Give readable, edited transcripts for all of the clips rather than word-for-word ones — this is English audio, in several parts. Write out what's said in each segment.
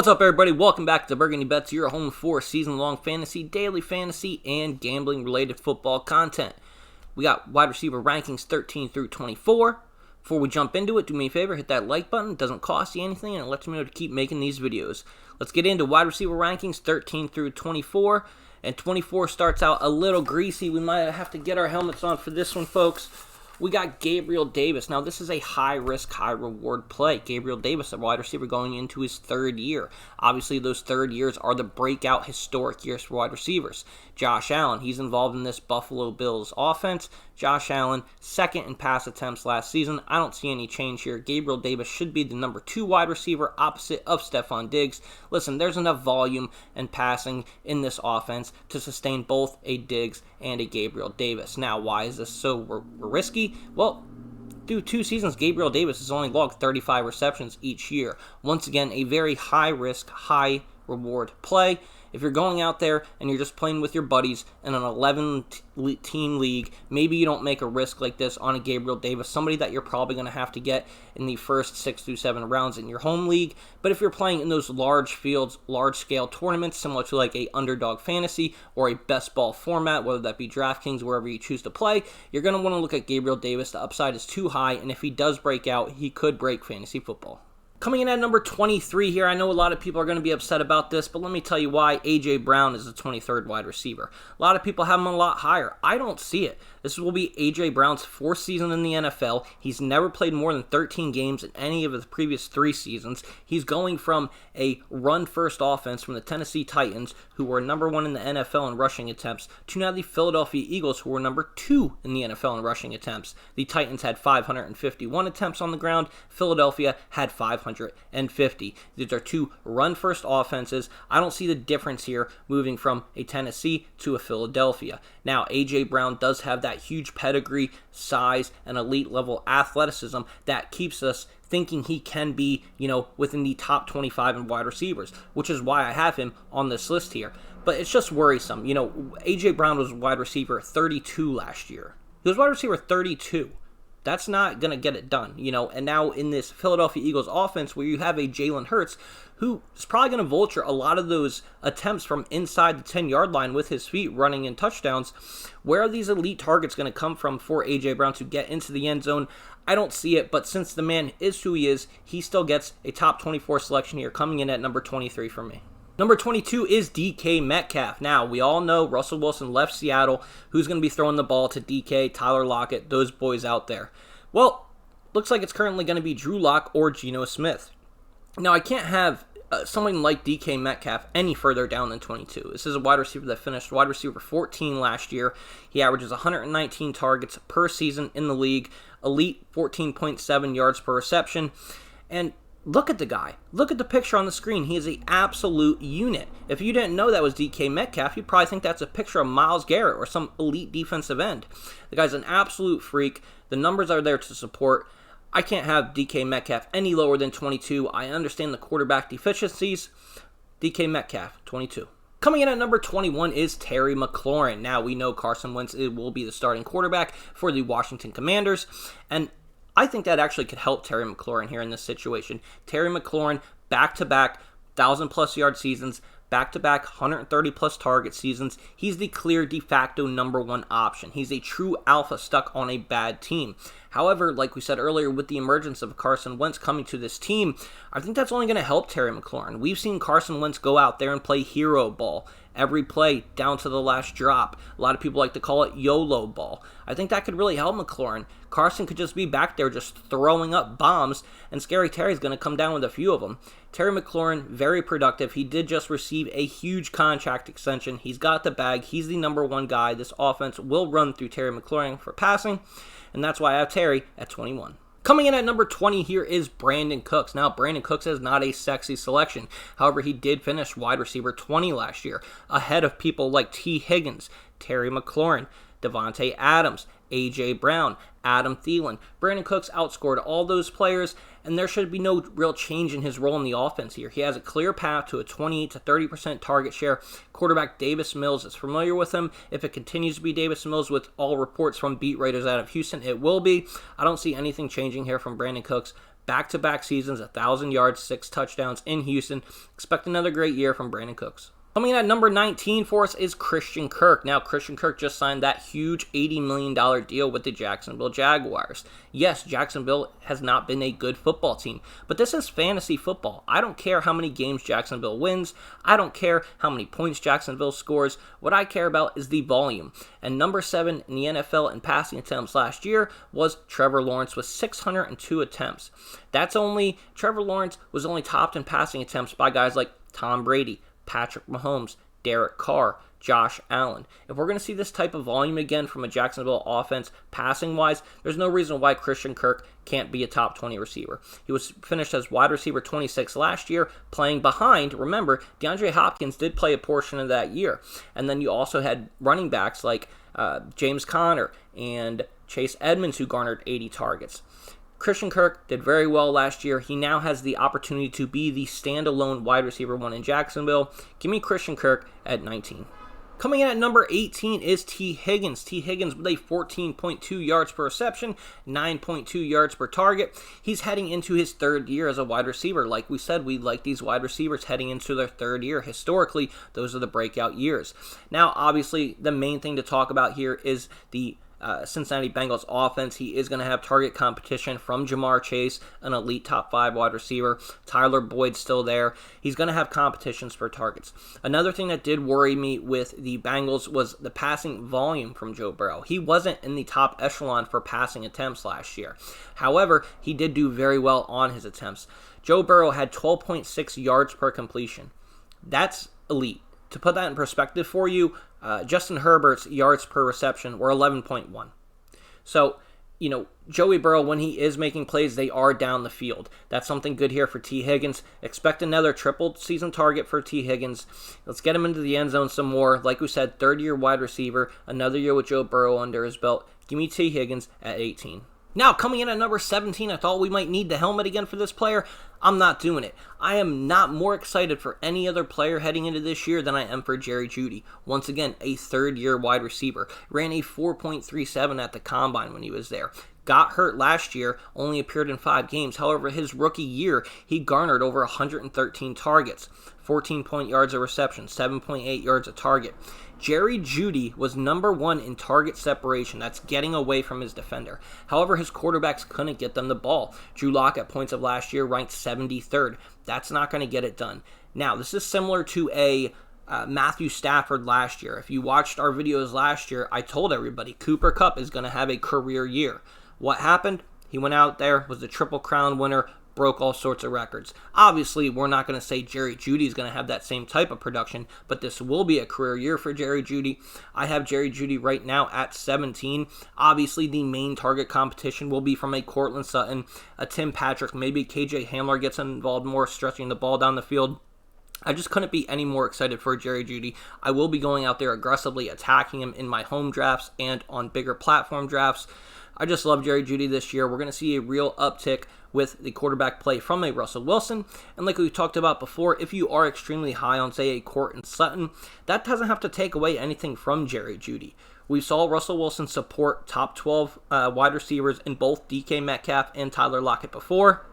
What's up, everybody? Welcome back to Burgundy Bets, your home for season-long fantasy, daily fantasy, and gambling-related football content. We got wide receiver rankings 13 through 24. Before we jump into it, do me a favor, hit that like button. It doesn't cost you anything, and it lets me know to keep making these videos. Let's get into wide receiver rankings 13 through 24. And 24 starts out a little greasy. We might have to get our helmets on for this one, folks. We got Gabriel Davis. Now, this is a high-risk, high-reward play. Gabriel Davis, a wide receiver going into his third year. Obviously, those third years are the breakout historic years for wide receivers. Josh Allen, he's involved in this Buffalo Bills offense. Josh Allen, second in pass attempts last season. I don't see any change here. Gabriel Davis should be the number 2 wide receiver opposite of Stephon Diggs. Listen, there's enough volume and passing in this offense to sustain both a Diggs and a Gabriel Davis. Now, why is this so risky? Well, through 2 seasons, Gabriel Davis has only logged 35 receptions each year. Once again, a very high-risk, high-reward play. If you're going out there and you're just playing with your buddies in an 11-team league, maybe you don't make a risk like this on a Gabriel Davis, somebody that you're probably going to have to get in the first 6 through 7 rounds in your home league. But if you're playing in those large fields, large-scale tournaments, similar to like a underdog fantasy or a best ball format, whether that be DraftKings, wherever you choose to play, you're going to want to look at Gabriel Davis. The upside is too high, and if he does break out, he could break fantasy football. Coming in at number 23 here, I know a lot of people are going to be upset about this, but let me tell you why A.J. Brown is the 23rd wide receiver. A lot of people have him a lot higher. I don't see it. This will be A.J. Brown's 4th season in the NFL. He's never played more than 13 games in any of his previous 3 seasons. He's going from a run-first offense from the Tennessee Titans, who were number 1 in the NFL in rushing attempts, to now the Philadelphia Eagles, who were number 2 in the NFL in rushing attempts. The Titans had 551 attempts on the ground. Philadelphia had 550. These are 2 run-first offenses. I don't see the difference here moving from a Tennessee to a Philadelphia. Now, A.J. Brown does have that huge pedigree, size, and elite-level athleticism that keeps us thinking he can be, within the top 25 in wide receivers, which is why I have him on this list here. But it's just worrisome. A.J. Brown was wide receiver 32 last year. He was wide receiver 32. That's not going to get it done, and now in this Philadelphia Eagles offense where you have a Jalen Hurts who is probably going to vulture a lot of those attempts from inside the 10-yard line with his feet running in touchdowns. Where are these elite targets going to come from for A.J. Brown to get into the end zone? I don't see it, but since the man is who he is, he still gets a top 24 selection here, coming in at number 23 for me. Number 22 is DK Metcalf. Now, we all know Russell Wilson left Seattle. Who's going to be throwing the ball to DK, Tyler Lockett, those boys out there? Well, looks like it's currently going to be Drew Lock or Geno Smith. Now, I can't have someone like DK Metcalf any further down than 22. This is a wide receiver that finished wide receiver 14 last year. He averages 119 targets per season in the league, elite 14.7 yards per reception, and look at the guy. Look at the picture on the screen. He is an absolute unit. If you didn't know that was DK Metcalf, you'd probably think that's a picture of Myles Garrett or some elite defensive end. The guy's an absolute freak. The numbers are there to support. I can't have DK Metcalf any lower than 22. I understand the quarterback deficiencies. DK Metcalf, 22. Coming in at number 21 is Terry McLaurin. Now, we know Carson Wentz will be the starting quarterback for the Washington Commanders, and I think that actually could help Terry McLaurin here in this situation. Terry McLaurin, back-to-back 1,000-plus yard seasons, back-to-back 130-plus target seasons. He's the clear de facto number 1 option. He's a true alpha stuck on a bad team. However, like we said earlier, with the emergence of Carson Wentz coming to this team, I think that's only going to help Terry McLaurin. We've seen Carson Wentz go out there and play hero ball every play down to the last drop. A lot of people like to call it YOLO ball. I think that could really help McLaurin. Carson could just be back there just throwing up bombs, and Scary Terry's going to come down with a few of them. Terry McLaurin, very productive. He did just receive a huge contract extension. He's got the bag. He's the number 1 guy. This offense will run through Terry McLaurin for passing, and that's why I have Terry at 21. Coming in at number 20 here is Brandin Cooks. Now, Brandin Cooks is not a sexy selection. However, he did finish wide receiver 20 last year, ahead of people like T. Higgins, Terry McLaurin, Devontae Adams, A.J. Brown, Adam Thielen. Brandin Cooks outscored all those players, and there should be no real change in his role in the offense here. He has a clear path to a 28 to 30% target share. Quarterback Davis Mills is familiar with him. If it continues to be Davis Mills, with all reports from beat writers out of Houston, it will be. I don't see anything changing here from Brandin Cooks. back-to-back seasons, 1,000 yards, 6 touchdowns in Houston. Expect another great year from Brandin Cooks. Coming in at number 19 for us is Christain Kirk. Now, Christain Kirk just signed that huge $80 million deal with the Jacksonville Jaguars. Yes, Jacksonville has not been a good football team, but this is fantasy football. I don't care how many games Jacksonville wins. I don't care how many points Jacksonville scores. What I care about is the volume. And number 7 in the NFL in passing attempts last year was Trevor Lawrence with 602 attempts. Trevor Lawrence was only topped in passing attempts by guys like Tom Brady, Patrick Mahomes, Derek Carr, Josh Allen. If we're going to see this type of volume again from a Jacksonville offense, passing-wise, there's no reason why Christain Kirk can't be a top 20 receiver. He was finished as wide receiver 26 last year, playing behind. Remember, DeAndre Hopkins did play a portion of that year. And then you also had running backs like James Conner and Chase Edmonds, who garnered 80 targets. Christain Kirk did very well last year. He now has the opportunity to be the standalone wide receiver 1 in Jacksonville. Give me Christain Kirk at 19. Coming in at number 18 is T. Higgins. T. Higgins with a 14.2 yards per reception, 9.2 yards per target. He's heading into his 3rd year as a wide receiver. Like we said, we like these wide receivers heading into their 3rd year. Historically, those are the breakout years. Now, obviously, the main thing to talk about here is the Cincinnati Bengals offense. He is going to have target competition from Jamar Chase, an elite top 5 wide receiver. Tyler Boyd's still there. He's going to have competitions for targets. Another thing that did worry me with the Bengals was the passing volume from Joe Burrow. He wasn't in the top echelon for passing attempts last year. However, he did do very well on his attempts. Joe Burrow had 12.6 yards per completion. That's elite. To put that in perspective for you, Justin Herbert's yards per reception were 11.1. So, Joey Burrow, when he is making plays, they are down the field. That's something good here for T. Higgins. Expect another triple season target for T. Higgins. Let's get him into the end zone some more. Like we said, 3rd-year wide receiver, another year with Joe Burrow under his belt. Give me T. Higgins at 18. Now, coming in at number 17, I thought we might need the helmet again for this player. I'm not doing it. I am not more excited for any other player heading into this year than I am for Jerry Jeudy. Once again, a 3rd-year wide receiver. Ran a 4.37 at the combine when he was there. Got hurt last year, only appeared in 5 games. However, his rookie year, he garnered over 113 targets, 14 yards of reception, 7.8 yards a target. Jerry Jeudy was number 1 in target separation. That's getting away from his defender. However, his quarterbacks couldn't get them the ball. Drew Lock at points of last year ranked 73rd. That's not going to get it done. Now, this is similar to a Matthew Stafford last year. If you watched our videos last year, I told everybody Cooper Kupp is going to have a career year. What happened? He went out there, was the Triple Crown winner, broke all sorts of records. Obviously, we're not going to say Jerry Jeudy is going to have that same type of production, but this will be a career year for Jerry Jeudy. I have Jerry Jeudy right now at 17. Obviously, the main target competition will be from a Courtland Sutton, a Tim Patrick, maybe KJ Hamler gets involved more, stretching the ball down the field. I just couldn't be any more excited for Jerry Jeudy. I will be going out there aggressively attacking him in my home drafts and on bigger platform drafts. I just love Jerry Jeudy this year. We're going to see a real uptick with the quarterback play from a Russell Wilson. And like we talked about before, if you are extremely high on, say, a Courtland Sutton, that doesn't have to take away anything from Jerry Jeudy. We saw Russell Wilson support top 12 wide receivers in both DK Metcalf and Tyler Lockett before.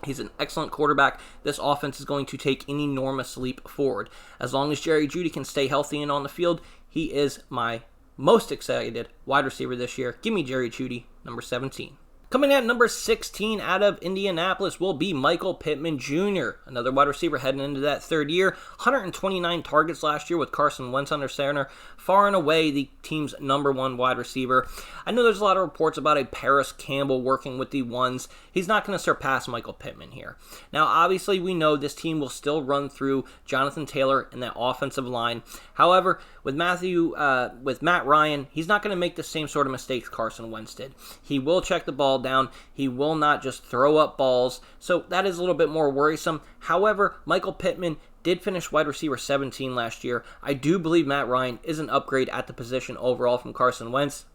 He's an excellent quarterback. This offense is going to take an enormous leap forward. As long as Jerry Jeudy can stay healthy and on the field, he is my most excited wide receiver this year. Give me Jerry Jeudy, number 17. Coming at number 16 out of Indianapolis will be Michael Pittman Jr., another wide receiver heading into that 3rd year. 129 targets last year with Carson Wentz under center. Far and away the team's number 1 wide receiver. I know there's a lot of reports about a Paris Campbell working with the ones. He's not going to surpass Michael Pittman here. Now, obviously, we know this team will still run through Jonathan Taylor in that offensive line. However, with Matt Ryan, he's not going to make the same sort of mistakes Carson Wentz did. He will check the ball down. He will not just throw up balls. So that is a little bit more worrisome. However, Michael Pittman did finish wide receiver 17 last year. I do believe Matt Ryan is an upgrade at the position overall from Carson Wentz.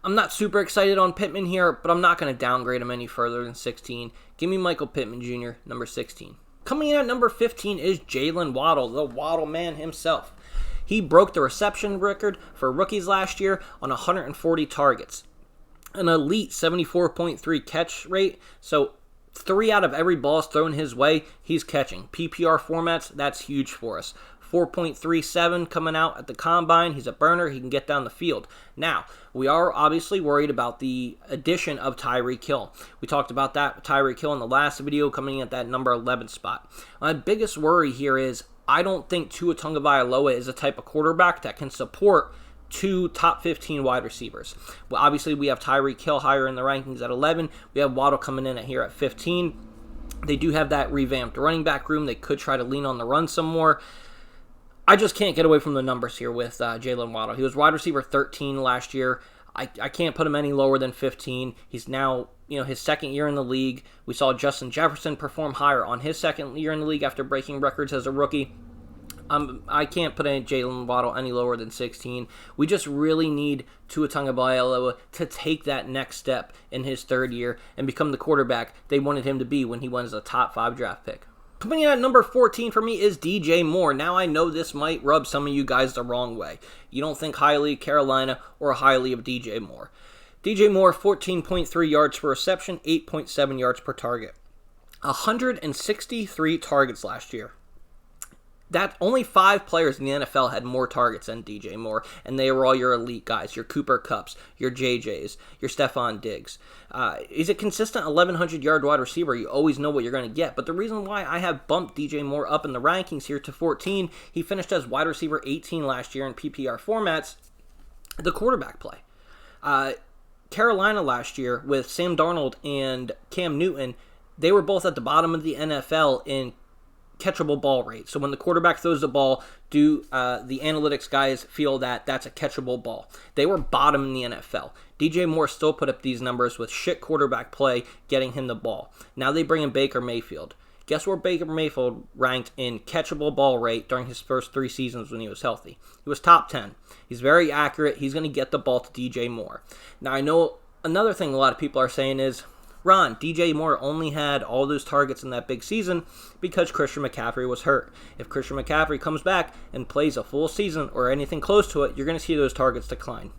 I'm not super excited on Pittman here, but I'm not going to downgrade him any further than 16. Give me Michael Pittman Jr., number 16. Coming in at number 15 is Jaylen Waddle, the Waddle man himself. He broke the reception record for rookies last year on 140 targets. An elite 74.3 catch rate. So 3 out of every ball is thrown his way, he's catching. PPR formats, that's huge for us. 4.37 coming out at the combine. He's a burner. He can get down the field. Now, we are obviously worried about the addition of Tyreek Hill. We talked about that with Tyreek Hill in the last video, coming in at that number 11 spot. My biggest worry here is I don't think Tua Tagovailoa is a type of quarterback that can support 2 top 15 wide receivers. Well, obviously, we have Tyreek Hill higher in the rankings at 11. We have Waddle coming in here at 15. They do have that revamped running back room. They could try to lean on the run some more. I just can't get away from the numbers here with Jaylen Waddle. He was wide receiver 13 last year. I can't put him any lower than 15. He's now, his second year in the league. We saw Justin Jefferson perform higher on his second year in the league after breaking records as a rookie. I can't put Jaylen Waddle any lower than 16. We just really need Tua Tagovailoa to take that next step in his third year and become the quarterback they wanted him to be when he went as a top 5 draft pick. Coming in at number 14 for me is DJ Moore. Now I know this might rub some of you guys the wrong way. You don't think highly of Carolina or highly of DJ Moore. DJ Moore, 14.3 yards per reception, 8.7 yards per target. 163 targets last year. That only 5 players in the NFL had more targets than DJ Moore, and they were all your elite guys, your Cooper Kupps, your JJs, your Stephon Diggs. He's a consistent 1,100-yard wide receiver. You always know what you're going to get, but the reason why I have bumped DJ Moore up in the rankings here to 14, he finished as wide receiver 18 last year in PPR formats, the quarterback play. Carolina last year with Sam Darnold and Cam Newton, they were both at the bottom of the NFL in catchable ball rate. So when the quarterback throws the ball, do the analytics guys feel that that's a catchable ball? They were bottom in the NFL. DJ Moore still put up these numbers with shit quarterback play getting him the ball. Now they bring in Baker Mayfield. Guess where Baker Mayfield ranked in catchable ball rate during his first 3 seasons when he was healthy? He was top 10. He's very accurate. He's going to get the ball to DJ Moore. Now I know another thing a lot of people are saying is, Ron, DJ Moore only had all those targets in that big season because Christian McCaffrey was hurt. If Christian McCaffrey comes back and plays a full season or anything close to it, you're going to see those targets decline.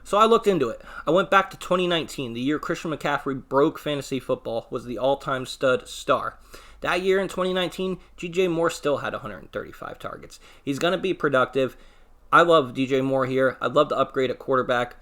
So I looked into it. I went back to 2019, the year Christian McCaffrey broke fantasy football, was the all-time stud star. That year in 2019, DJ Moore still had 135 targets. He's going to be productive. I love DJ Moore here. I'd love to upgrade at quarterback.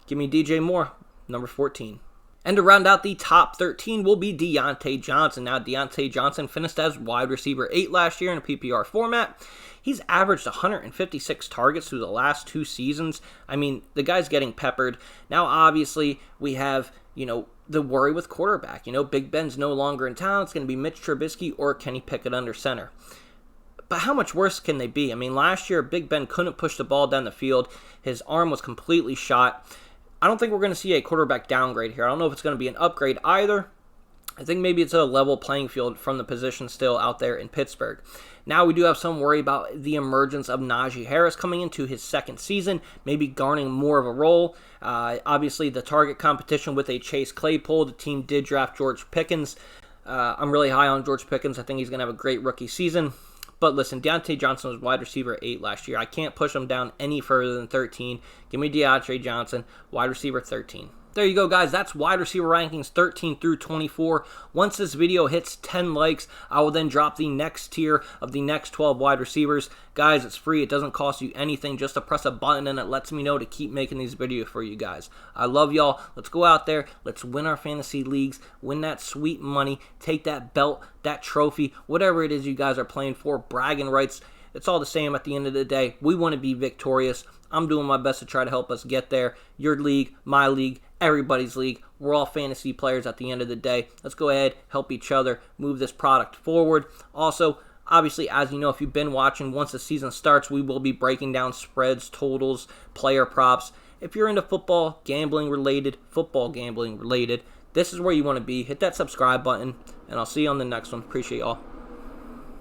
Give me DJ Moore, number 14. And to round out the top 13 will be Diontae Johnson. Now, Diontae Johnson finished as wide receiver 8 last year in a PPR format. He's averaged 156 targets through the last 2 seasons. I mean, the guy's getting peppered. Now, obviously, we have, the worry with quarterback. Big Ben's no longer in town. It's going to be Mitch Trubisky or Kenny Pickett under center. But how much worse can they be? I mean, last year, Big Ben couldn't push the ball down the field. His arm was completely shot. I don't think we're going to see a quarterback downgrade here. I don't know if it's going to be an upgrade either. I think maybe it's a level playing field from the position still out there in Pittsburgh. Now we do have some worry about the emergence of Najee Harris coming into his second season, maybe garnering more of a role. Obviously, the target competition with a Chase Claypool. The team did draft George Pickens. I'm really high on George Pickens. I think he's going to have a great rookie season. But listen, Diontae Johnson was wide receiver 8 last year. I can't push him down any further than 13. Give me Diontae Johnson, wide receiver 13. There you go, guys. That's wide receiver rankings 13 through 24. Once this video hits 10 likes, I will then drop the next tier of the next 12 wide receivers. Guys, it's free. It doesn't cost you anything just to press a button, and it lets me know to keep making these videos for you guys. I love y'all. Let's go out there. Let's win our fantasy leagues, win that sweet money, take that belt, that trophy, whatever it is you guys are playing for, bragging rights. It's all the same at the end of the day. We want to be victorious. I'm doing my best to try to help us get there. Your league, my league, everybody's league. We're all fantasy players at the end of the day. Let's go ahead, help each other, move this product forward. Also, obviously, as you know, if you've been watching, once the season starts, we will be breaking down spreads, totals, player props. If you're into football gambling related, this is where you want to be. Hit that subscribe button, and I'll see you on the next one. Appreciate y'all.